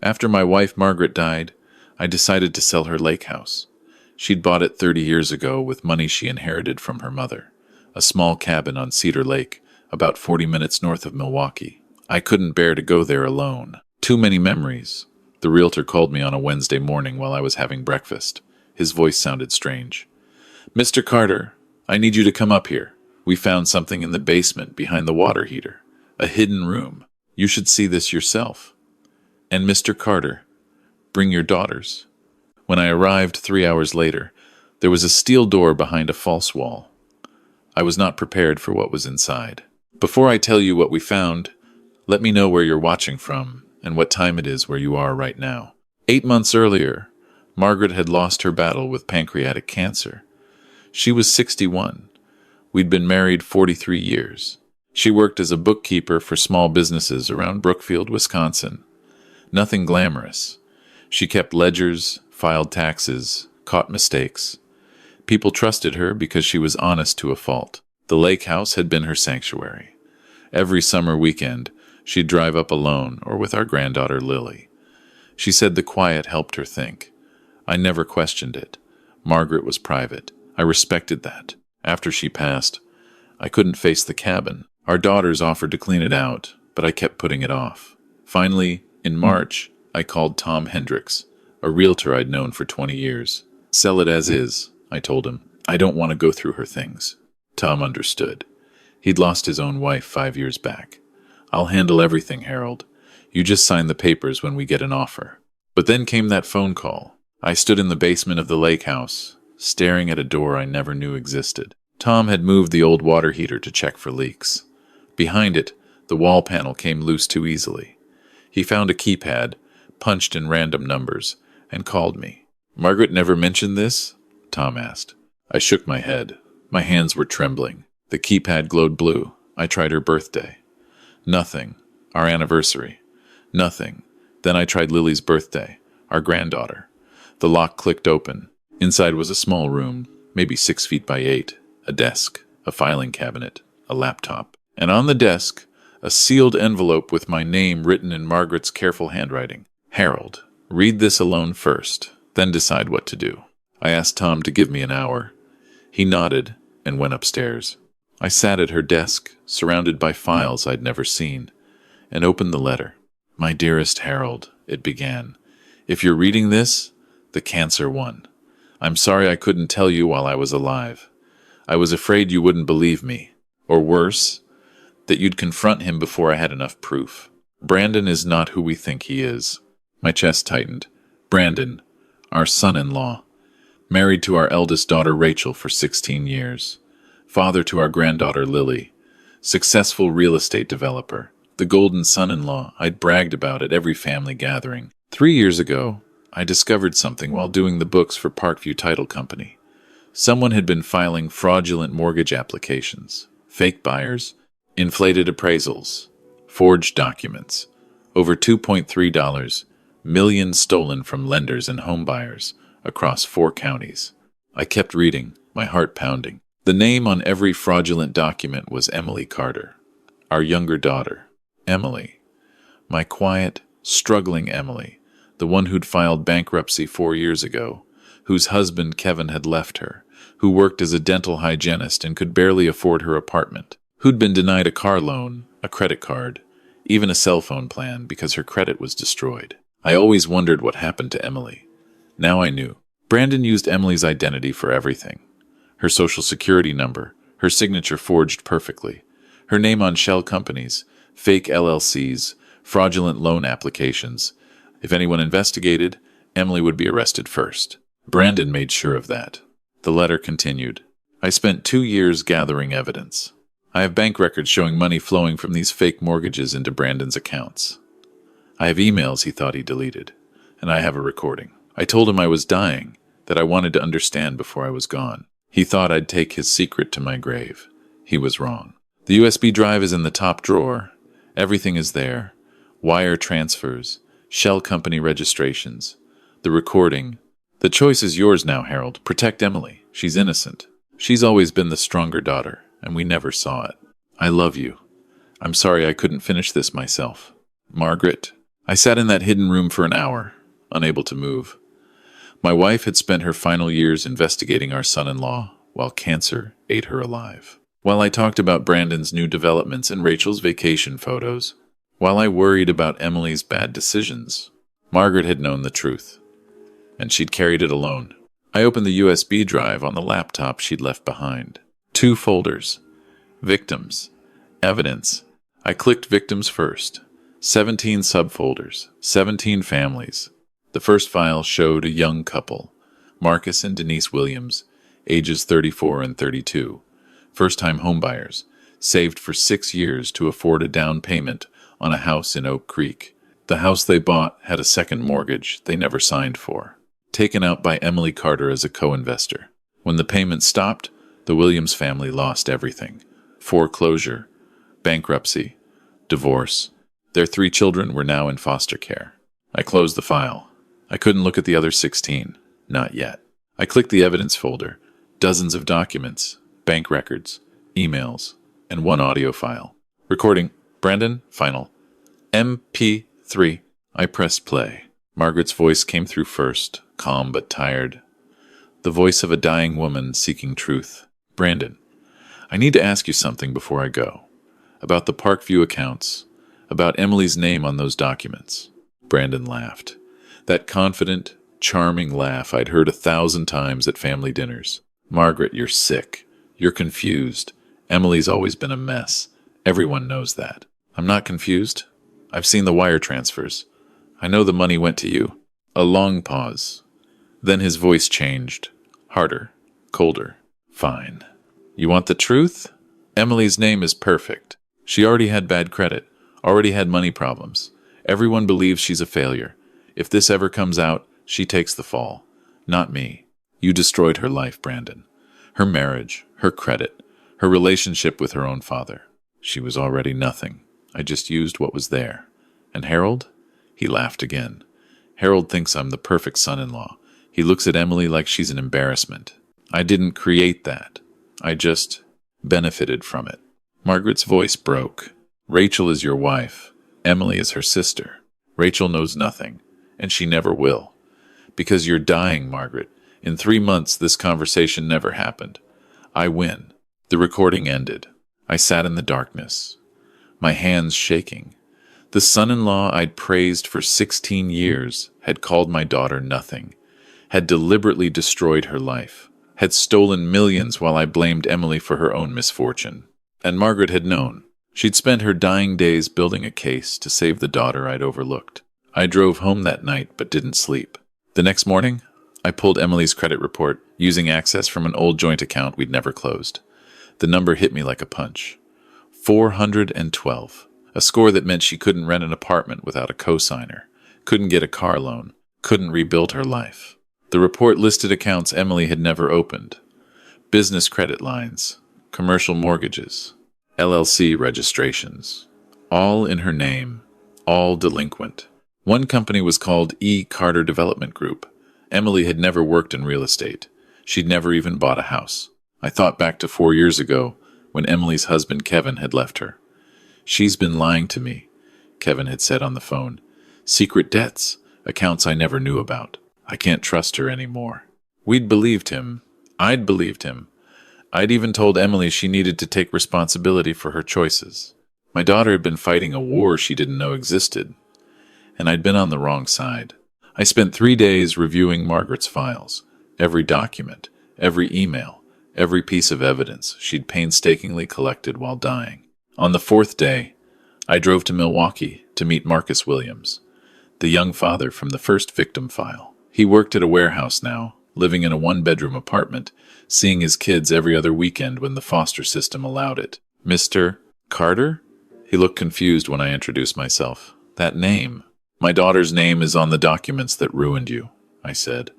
After my wife Margaret died, I decided to sell her lake house. She'd bought it 30 years ago with money she inherited from her mother, a small cabin on Cedar Lake, about 40 minutes north of Milwaukee. I couldn't bear to go there alone. Too many memories. The realtor called me on a Wednesday morning while I was having breakfast. His voice sounded strange. "Mr. Carter, I need you to come up here. We found something in the basement behind the water heater. A hidden room. You should see this yourself. And Mr. Carter, bring your daughters." When I arrived 3 hours later, there was a steel door behind a false wall. I was not prepared for what was inside. Before I tell you what we found, let me know where you're watching from and what time it is where you are right now. 8 months earlier, Margaret had lost her battle with pancreatic cancer. She was 61. We'd been married 43 years. She worked as a bookkeeper for small businesses around Brookfield, Wisconsin. Nothing glamorous. She kept ledgers, filed taxes, caught mistakes. People trusted her because she was honest to a fault. The lake house had been her sanctuary. Every summer weekend, she'd drive up alone or with our granddaughter Lily. She said the quiet helped her think. I never questioned it. Margaret was private. I respected that. After she passed, I couldn't face the cabin. Our daughters offered to clean it out, but I kept putting it off. Finally, in March, I called Tom Hendricks, a realtor I'd known for 20 years. "Sell it as is," I told him. "I don't want to go through her things." Tom understood. He'd lost his own wife 5 years back. "I'll handle everything, Harold. You just sign the papers when we get an offer." But then came that phone call. I stood in the basement of the lake house, staring at a door I never knew existed. Tom had moved the old water heater to check for leaks. Behind it, the wall panel came loose too easily. He found a keypad, punched in random numbers, and called me. "Margaret never mentioned this?" Tom asked. I shook my head. My hands were trembling. The keypad glowed blue. I tried her birthday. Nothing. Our anniversary. Nothing. Then I tried Lily's birthday, our granddaughter. The lock clicked open. Inside was a small room, maybe 6 feet by 8, a desk, a filing cabinet, a laptop. And on the desk, a sealed envelope with my name written in Margaret's careful handwriting. "Harold, read this alone first, then decide what to do." I asked Tom to give me an hour. He nodded and went upstairs. I sat at her desk, surrounded by files I'd never seen, and opened the letter. "My dearest Harold," it began, "if you're reading this, the cancer won. I'm sorry I couldn't tell you while I was alive. I was afraid you wouldn't believe me, or worse, that you'd confront him before I had enough proof. Brandon is not who we think he is." My chest tightened. Brandon, our son-in-law, married to our eldest daughter Rachel for 16 years, father to our granddaughter Lily, successful real estate developer, the golden son-in-law I'd bragged about at every family gathering. 3 years ago, I discovered something while doing the books for Parkview Title Company. Someone had been filing fraudulent mortgage applications, fake buyers, inflated appraisals, forged documents, over $2.3 million stolen from lenders and home buyers across 4 counties. I kept reading, my heart pounding. The name on every fraudulent document was Emily Carter, our younger daughter. Emily. My quiet, struggling Emily, the one who'd filed bankruptcy 4 years ago, whose husband Kevin had left her, who worked as a dental hygienist and could barely afford her apartment, who'd been denied a car loan, a credit card, even a cell phone plan because her credit was destroyed. I always wondered what happened to Emily. Now I knew. Brandon used Emily's identity for everything. Her social security number, her signature forged perfectly, her name on shell companies, fake LLCs, fraudulent loan applications. If anyone investigated, Emily would be arrested first. Brandon made sure of that. The letter continued. I spent 2 years gathering evidence. I have bank records showing money flowing from these fake mortgages into Brandon's accounts. I have emails he thought he deleted, and I have a recording. I told him I was dying, that I wanted to understand before I was gone. He thought I'd take his secret to my grave. He was wrong. The USB drive is in the top drawer. Everything is there. Wire transfers, shell company registrations, the recording. The choice is yours now, Harold. Protect Emily. She's innocent. She's always been the stronger daughter, and we never saw it. I love you. I'm sorry I couldn't finish this myself. Margaret, I sat in that hidden room for an hour, unable to move. My wife had spent her final years investigating our son-in-law, while cancer ate her alive. While I talked about Brandon's new developments and Rachel's vacation photos, while I worried about Emily's bad decisions, Margaret had known the truth, and she'd carried it alone. I opened the USB drive on the laptop she'd left behind. 2 folders. Victims. Evidence. I clicked victims first. 17 subfolders. 17 families. The first file showed a young couple, Marcus and Denise Williams, ages 34 and 32, first-time homebuyers, saved for 6 years to afford a down payment on a house in Oak Creek. The house they bought had a second mortgage they never signed for, taken out by Emily Carter as a co-investor. When the payment stopped, the Williams family lost everything: foreclosure, bankruptcy, divorce. Their 3 children were now in foster care. I closed the file. I couldn't look at the other 16. Not yet. I clicked the evidence folder. Dozens of documents, bank records, emails, and 1 audio file. Recording. Brandon, final. MP3. I pressed play. Margaret's voice came through first, calm but tired. The voice of a dying woman seeking truth. Brandon, I need to ask you something before I go. About the Parkview accounts. About Emily's name on those documents. Brandon laughed. That confident, charming laugh I'd heard 1,000 times at family dinners. Margaret, you're sick. You're confused. Emily's always been a mess. Everyone knows that. I'm not confused. I've seen the wire transfers. I know the money went to you. A long pause. Then his voice changed. Harder. Colder. Fine. You want the truth? Emily's name is perfect. She already had bad credit. Already had money problems. Everyone believes she's a failure. If this ever comes out, she takes the fall. Not me. You destroyed her life, Brandon. Her marriage, her credit, her relationship with her own father. She was already nothing. I just used what was there. And Harold? He laughed again. Harold thinks I'm the perfect son-in-law. He looks at Emily like she's an embarrassment. I didn't create that. I just benefited from it. Margaret's voice broke. Rachel is your wife. Emily is her sister. Rachel knows nothing, and she never will. Because you're dying, Margaret. In 3 months, this conversation never happened. I win. The recording ended. I sat in the darkness, my hands shaking. The son-in-law I'd praised for 16 years had called my daughter nothing, had deliberately destroyed her life, had stolen millions while I blamed Emily for her own misfortune. And Margaret had known. She'd spent her dying days building a case to save the daughter I'd overlooked. I drove home that night but didn't sleep. The next morning, I pulled Emily's credit report, using access from an old joint account we'd never closed. The number hit me like a punch. 412. A score that meant she couldn't rent an apartment without a co-signer, couldn't get a car loan, couldn't rebuild her life. The report listed accounts Emily had never opened. Business credit lines, commercial mortgages, LLC registrations. All in her name, all delinquent. One company was called E. Carter Development Group. Emily had never worked in real estate. She'd never even bought a house. I thought back to 4 years ago, when Emily's husband Kevin had left her. She's been lying to me, Kevin had said on the phone. Secret debts, accounts I never knew about. I can't trust her anymore. We'd believed him. I'd believed him. I'd even told Emily she needed to take responsibility for her choices. My daughter had been fighting a war she didn't know existed, and I'd been on the wrong side. I spent 3 days reviewing Margaret's files, every document, every email, every piece of evidence she'd painstakingly collected while dying. On the 4th day, I drove to Milwaukee to meet Marcus Williams, the young father from the first victim file. He worked at a warehouse now, living in a 1-bedroom apartment, seeing his kids every other weekend when the foster system allowed it. Mr. Carter? He looked confused when I introduced myself. That name. My daughter's name is on the documents that ruined you, I said.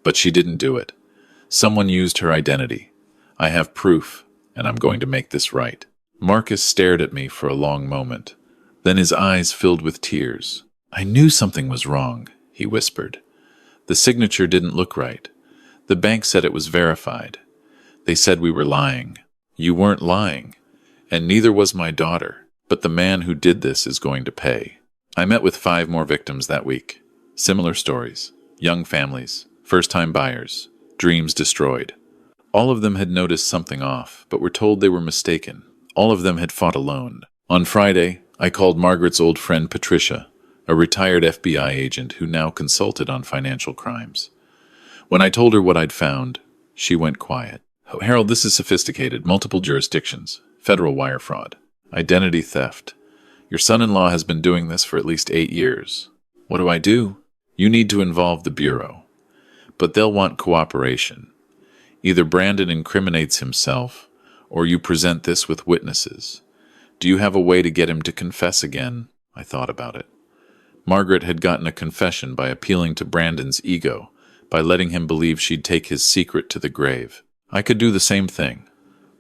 But she didn't do it. Someone used her identity. I have proof, and I'm going to make this right. Marcus stared at me for a long moment. Then his eyes filled with tears. I knew something was wrong, he whispered. The signature didn't look right. The bank said it was verified. They said we were lying. You weren't lying, and neither was my daughter. But the man who did this is going to pay. I met with 5 more victims that week. Similar stories. Young families, first-time buyers, dreams destroyed. All of them had noticed something off, but were told they were mistaken. All of them had fought alone. On Friday, I called Margaret's old friend Patricia, a retired FBI agent who now consulted on financial crimes. When I told her what I'd found, she went quiet. "Oh, Harold, this is sophisticated. Multiple jurisdictions. Federal wire fraud. Identity theft. Your son-in-law has been doing this for at least 8 years. What do I do? You need to involve the Bureau. But they'll want cooperation. Either Brandon incriminates himself, or you present this with witnesses. Do you have a way to get him to confess again?" I thought about it. Margaret had gotten a confession by appealing to Brandon's ego, by letting him believe she'd take his secret to the grave. I could do the same thing,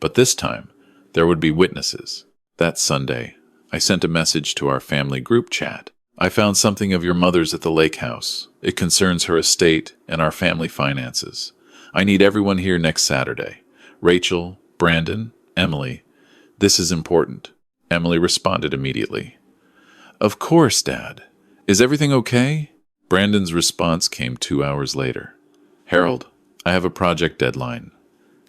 but this time, there would be witnesses. That Sunday, I sent a message to our family group chat. "I found something of your mother's at the lake house. It concerns her estate and our family finances. I need everyone here next Saturday. Rachel, Brandon, Emily. This is important." Emily responded immediately. "Of course, Dad. Is everything okay?" Brandon's response came 2 hours later. "Harold, I have a project deadline.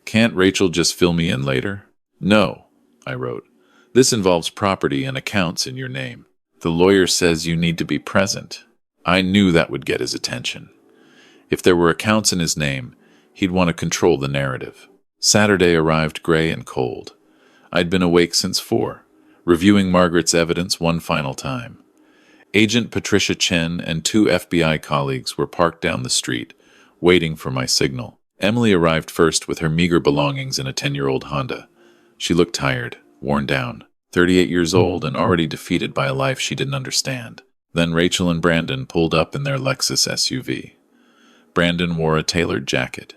Can't Rachel just fill me in later?" "No," I wrote. "This involves property and accounts in your name. The lawyer says you need to be present." I knew that would get his attention. If there were accounts in his name, he'd want to control the narrative. Saturday arrived gray and cold. I'd been awake since 4, reviewing Margaret's evidence one final time. Agent Patricia Chen and 2 FBI colleagues were parked down the street, waiting for my signal. Emily arrived first with her meager belongings in a 10-year-old Honda. She looked tired, worn down, 38 years old and already defeated by a life she didn't understand. Then Rachel and Brandon pulled up in their Lexus SUV. Brandon wore a tailored jacket.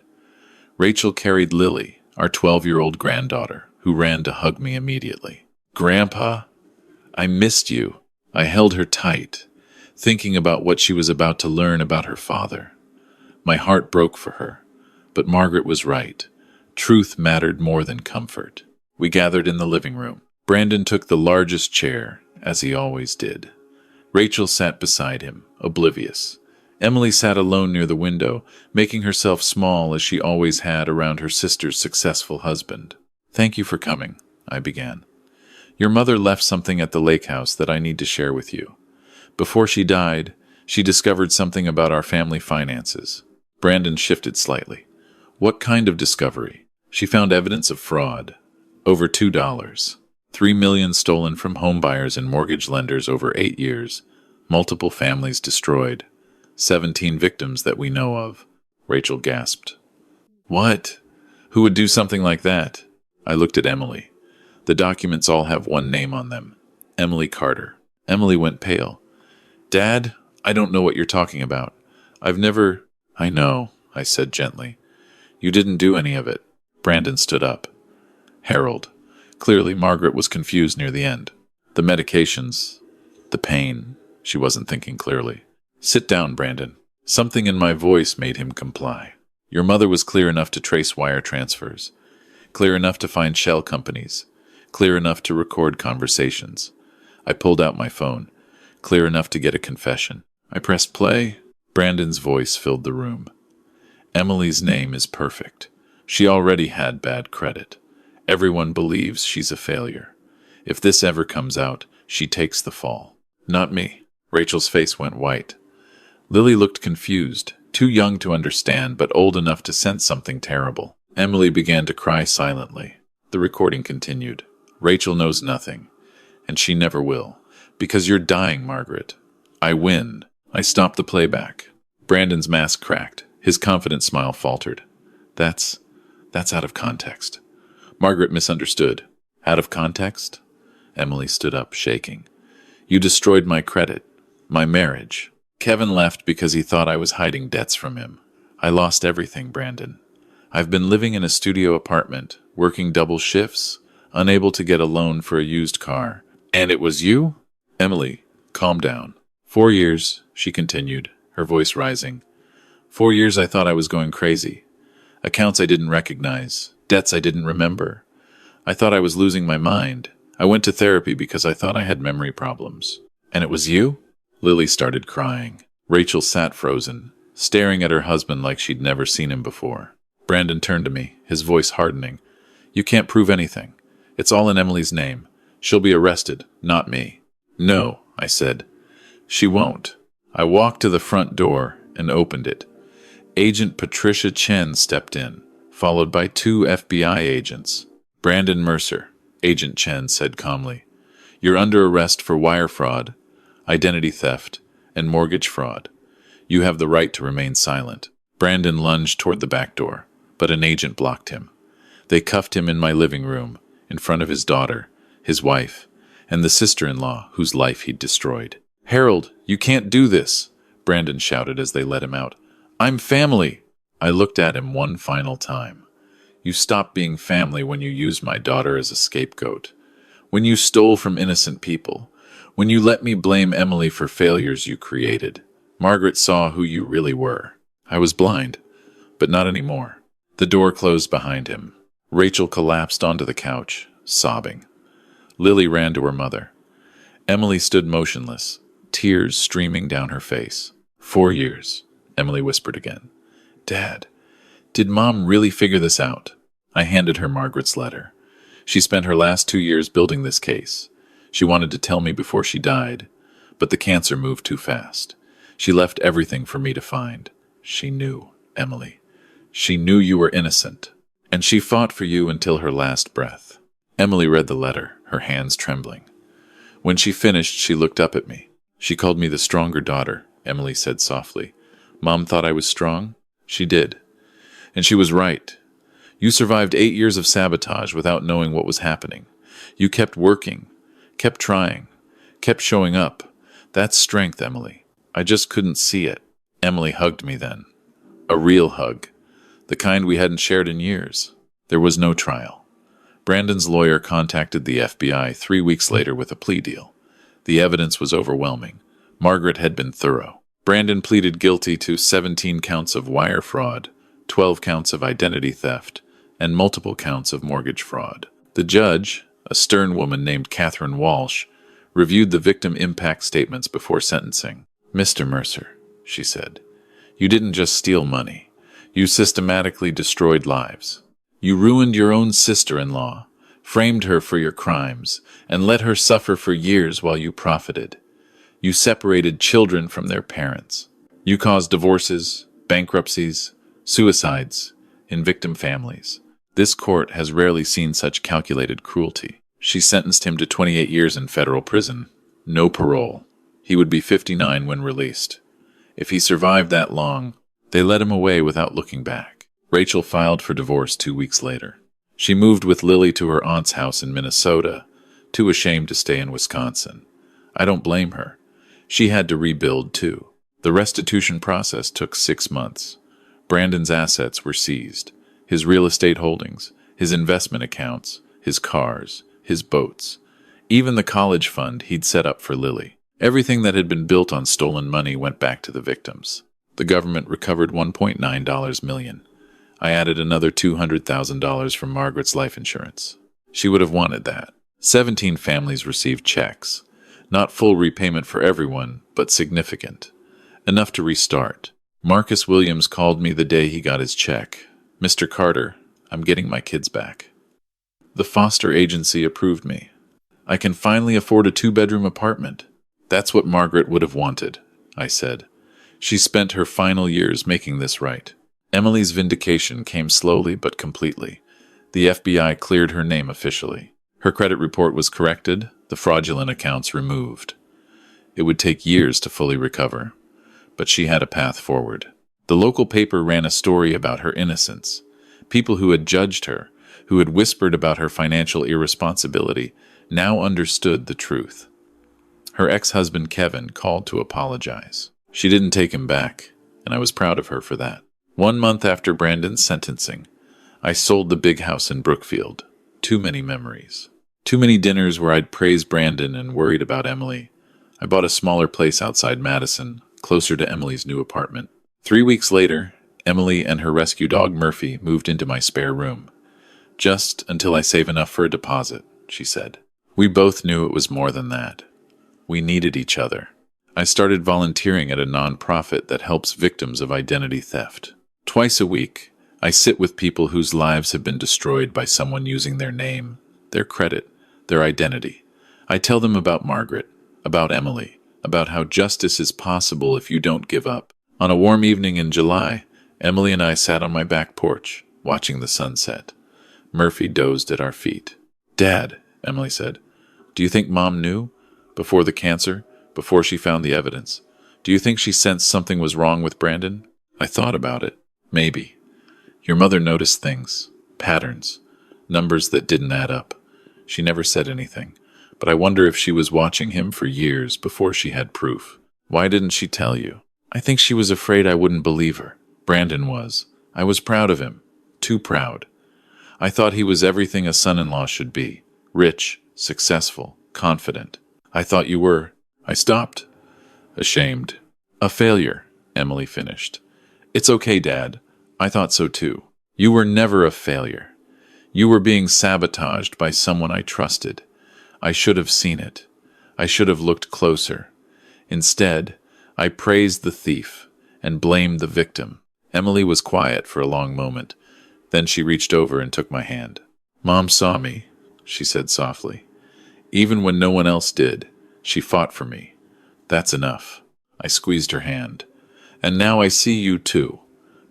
Rachel carried Lily, our 12-year-old granddaughter, who ran to hug me immediately. "Grandpa, I missed you." I held her tight, thinking about what she was about to learn about her father. My heart broke for her, but Margaret was right. Truth mattered more than comfort. We gathered in the living room. Brandon took the largest chair, as he always did. Rachel sat beside him, oblivious. Emily sat alone near the window, making herself small as she always had around her sister's successful husband. "Thank you for coming," I began. "Your mother left something at the lake house that I need to share with you. Before she died, she discovered something about our family finances." Brandon shifted slightly. "What kind of discovery?" "She found evidence of fraud. Over $2. $3 million stolen from homebuyers and mortgage lenders over 8 years. Multiple families destroyed. 17 victims that we know of." Rachel gasped. "What? Who would do something like that?" I looked at Emily. The documents all have one name on them. Emily Carter. Emily went pale. "Dad, I don't know what you're talking about. I've never—" "I know," I said gently. "You didn't do any of it." Brandon stood up. "Harold." Clearly, Margaret was confused near the end. "The medications, the pain." She wasn't thinking clearly. "Sit down, Brandon." Something in my voice made him comply. "Your mother was clear enough to trace wire transfers, clear enough to find shell companies, clear enough to record conversations." I pulled out my phone, clear enough to get a confession. I pressed play. Brandon's voice filled the room. "Emily's name is perfect. She already had bad credit. Everyone believes she's a failure. If this ever comes out, she takes the fall. Not me." Rachel's face went white. Lily looked confused, too young to understand but old enough to sense something terrible. Emily began to cry silently. The recording continued. "Rachel knows nothing, and she never will. Because you're dying, Margaret. I win." I stopped the playback. Brandon's mask cracked. His confident smile faltered. That's out of context." Margaret misunderstood. "Out of context?" Emily stood up, shaking. "You destroyed my credit, my marriage. Kevin left because he thought I was hiding debts from him. I lost everything, Brandon. I've been living in a studio apartment, working double shifts, unable to get a loan for a used car. And it was you?" "Emily, calm down." 4 years, she continued, her voice rising. 4 years I thought I was going crazy. Accounts I didn't recognize, debts I didn't remember. I thought I was losing my mind. I went to therapy because I thought I had memory problems. And it was you?" Lily started crying. Rachel sat frozen, staring at her husband like she'd never seen him before. Brandon turned to me, his voice hardening. You can't prove anything. It's all in Emily's name. She'll be arrested, not me. No, I said. She won't. I walked to the front door and opened it. Agent Patricia Chen stepped in, followed by 2 FBI agents. Brandon Mercer, Agent Chen said calmly. You're under arrest for wire fraud, identity theft, and mortgage fraud. You have the right to remain silent. Brandon lunged toward the back door, but an agent blocked him. They cuffed him in my living room, in front of his daughter, his wife, and the sister-in-law whose life he'd destroyed. Harold, you can't do this, Brandon shouted as they let him out. I'm family. I looked at him one final time. You stopped being family when you used my daughter as a scapegoat. When you stole from innocent people. When you let me blame Emily for failures you created. Margaret saw who you really were. I was blind, but not anymore. The door closed behind him. Rachel collapsed onto the couch, sobbing. Lily ran to her mother. Emily stood motionless, tears streaming down her face. 4 years, Emily whispered again. Dad, did Mom really figure this out? I handed her Margaret's letter. She spent her last 2 years building this case. She wanted to tell me before she died, but the cancer moved too fast. She left everything for me to find. She knew, Emily. She knew you were innocent, and she fought for you until her last breath. Emily read the letter, her hands trembling. When she finished, she looked up at me. She called me the stronger daughter, Emily said softly. Mom thought I was strong? She did. And she was right. You survived 8 years of sabotage without knowing what was happening. You kept working, kept trying, kept showing up. That's strength, Emily. I just couldn't see it. Emily hugged me then. A real hug. The kind we hadn't shared in years. There was no trial. Brandon's lawyer contacted the FBI 3 weeks later with a plea deal. The evidence was overwhelming. Margaret had been thorough. Brandon pleaded guilty to 17 counts of wire fraud, 12 counts of identity theft, and multiple counts of mortgage fraud. The judge, a stern woman named Catherine Walsh, reviewed the victim impact statements before sentencing. Mr. Mercer, she said, you didn't just steal money. You systematically destroyed lives. You ruined your own sister-in-law, framed her for your crimes, and let her suffer for years while you profited. You separated children from their parents. You caused divorces, bankruptcies, suicides in victim families. This court has rarely seen such calculated cruelty. She sentenced him to 28 years in federal prison. No parole. He would be 59 when released. If he survived that long, they let him away without looking back. Rachel filed for divorce 2 weeks later. She moved with Lily to her aunt's house in Minnesota, too ashamed to stay in Wisconsin. I don't blame her. She had to rebuild, too. The restitution process took 6 months. Brandon's assets were seized. His real estate holdings, his investment accounts, his cars, his boats, even the college fund he'd set up for Lily. Everything that had been built on stolen money went back to the victims. The government recovered $1.9 million. I added another $200,000 from Margaret's life insurance. She would have wanted that. 17 families received checks. Not full repayment for everyone, but significant. Enough to restart. Marcus Williams called me the day he got his check. Mr. Carter, I'm getting my kids back. The foster agency approved me. I can finally afford a 2-bedroom apartment. That's what Margaret would have wanted, I said. She spent her final years making this right. Emily's vindication came slowly but completely. The FBI cleared her name officially. Her credit report was corrected, the fraudulent accounts removed. It would take years to fully recover, but she had a path forward. The local paper ran a story about her innocence. People who had judged her, who had whispered about her financial irresponsibility, now understood the truth. Her ex-husband Kevin called to apologize. She didn't take him back, and I was proud of her for that. 1 month after Brandon's sentencing, I sold the big house in Brookfield. Too many memories. Too many dinners where I'd praised Brandon and worried about Emily. I bought a smaller place outside Madison, closer to Emily's new apartment. 3 weeks later, Emily and her rescue dog Murphy moved into my spare room. Just until I save enough for a deposit, she said. We both knew it was more than that. We needed each other. I started volunteering at a nonprofit that helps victims of identity theft. Twice a week, I sit with people whose lives have been destroyed by someone using their name, their credit, their identity. I tell them about Margaret, about Emily, about how justice is possible if you don't give up. On a warm evening in July, Emily and I sat on my back porch, watching the sunset. Murphy dozed at our feet. "Dad," Emily said, "do you think Mom knew? Before the cancer? Before she found the evidence? Do you think she sensed something was wrong with Brandon?" I thought about it. Maybe. Your mother noticed things, patterns, numbers that didn't add up. She never said anything, but I wonder if she was watching him for years before she had proof. Why didn't she tell you? I think she was afraid I wouldn't believe her. Brandon was. I was proud of him. Too proud. I thought he was everything a son-in-law should be. Rich, successful, confident. I thought you were. I stopped. Ashamed. A failure, Emily finished. It's okay, Dad. I thought so too. You were never a failure. You were being sabotaged by someone I trusted. I should have seen it. I should have looked closer. Instead, I praised the thief and blamed the victim. Emily was quiet for a long moment. Then she reached over and took my hand. "Mom saw me," she said softly. "Even when no one else did, she fought for me. That's enough." I squeezed her hand. "And now I see you too.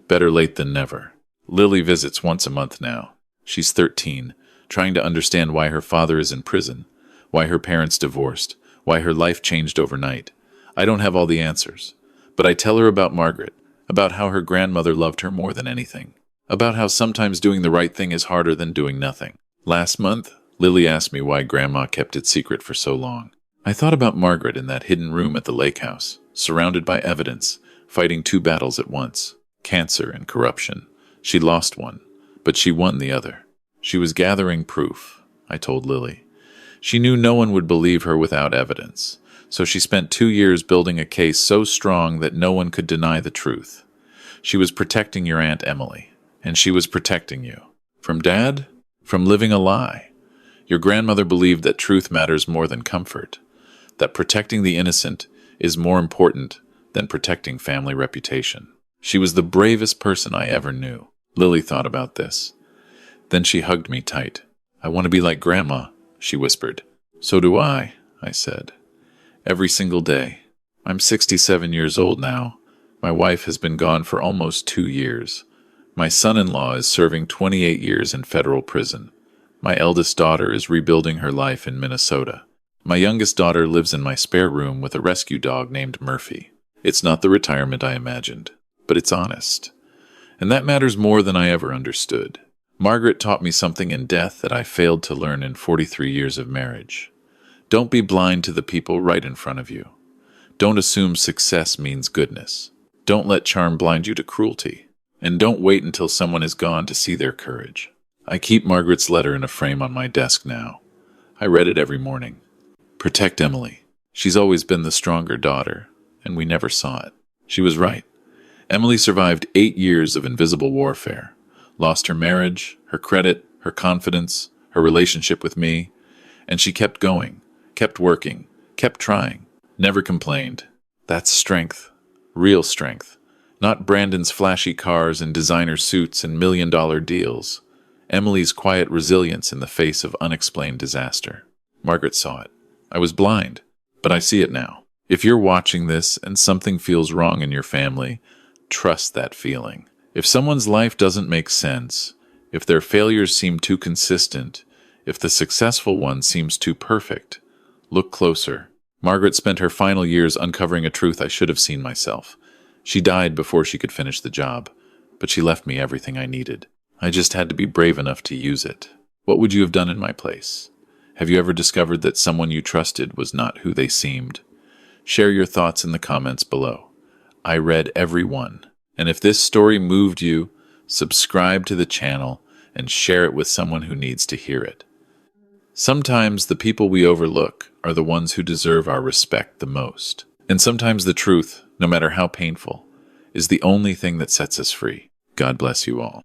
Better late than never." Lily visits once a month now. She's 13, trying to understand why her father is in prison, why her parents divorced, why her life changed overnight. I don't have all the answers, but I tell her about Margaret, about how her grandmother loved her more than anything, about how sometimes doing the right thing is harder than doing nothing. Last month, Lily asked me why Grandma kept it secret for so long. I thought about Margaret in that hidden room at the lake house, surrounded by evidence, fighting two battles at once, cancer and corruption. She lost one, but she won the other. She was gathering proof, I told Lily. She knew no one would believe her without evidence, so she spent 2 years building a case so strong that no one could deny the truth. She was protecting your Aunt Emily, and she was protecting you. From Dad? From living a lie. Your grandmother believed that truth matters more than comfort, that protecting the innocent is more important than protecting family reputation. She was the bravest person I ever knew. Lily thought about this. Then she hugged me tight. "I want to be like Grandma," she whispered. "So do I said. "Every single day. I'm 67 years old now. My wife has been gone for almost 2 years. My son-in-law is serving 28 years in federal prison. My eldest daughter is rebuilding her life in Minnesota. My youngest daughter lives in my spare room with a rescue dog named Murphy. It's not the retirement I imagined, but it's honest. And that matters more than I ever understood. Margaret taught me something in death that I failed to learn in 43 years of marriage. Don't be blind to the people right in front of you. Don't assume success means goodness. Don't let charm blind you to cruelty. And don't wait until someone is gone to see their courage." I keep Margaret's letter in a frame on my desk now. I read it every morning. Protect Emily. She's always been the stronger daughter, and we never saw it. She was right. Emily survived 8 years of invisible warfare. Lost her marriage, her credit, her confidence, her relationship with me, and she kept going, kept working, kept trying, never complained. That's strength. Real strength. Not Brandon's flashy cars and designer suits and million-dollar deals. Emily's quiet resilience in the face of unexplained disaster. Margaret saw it. I was blind, but I see it now. If you're watching this and something feels wrong in your family, trust that feeling. If someone's life doesn't make sense, if their failures seem too consistent, if the successful one seems too perfect, look closer. Margaret spent her final years uncovering a truth I should have seen myself. She died before she could finish the job, but she left me everything I needed. I just had to be brave enough to use it. What would you have done in my place? Have you ever discovered that someone you trusted was not who they seemed? Share your thoughts in the comments below. I read every one. And if this story moved you, subscribe to the channel and share it with someone who needs to hear it. Sometimes the people we overlook are the ones who deserve our respect the most. And sometimes the truth, no matter how painful, is the only thing that sets us free. God bless you all.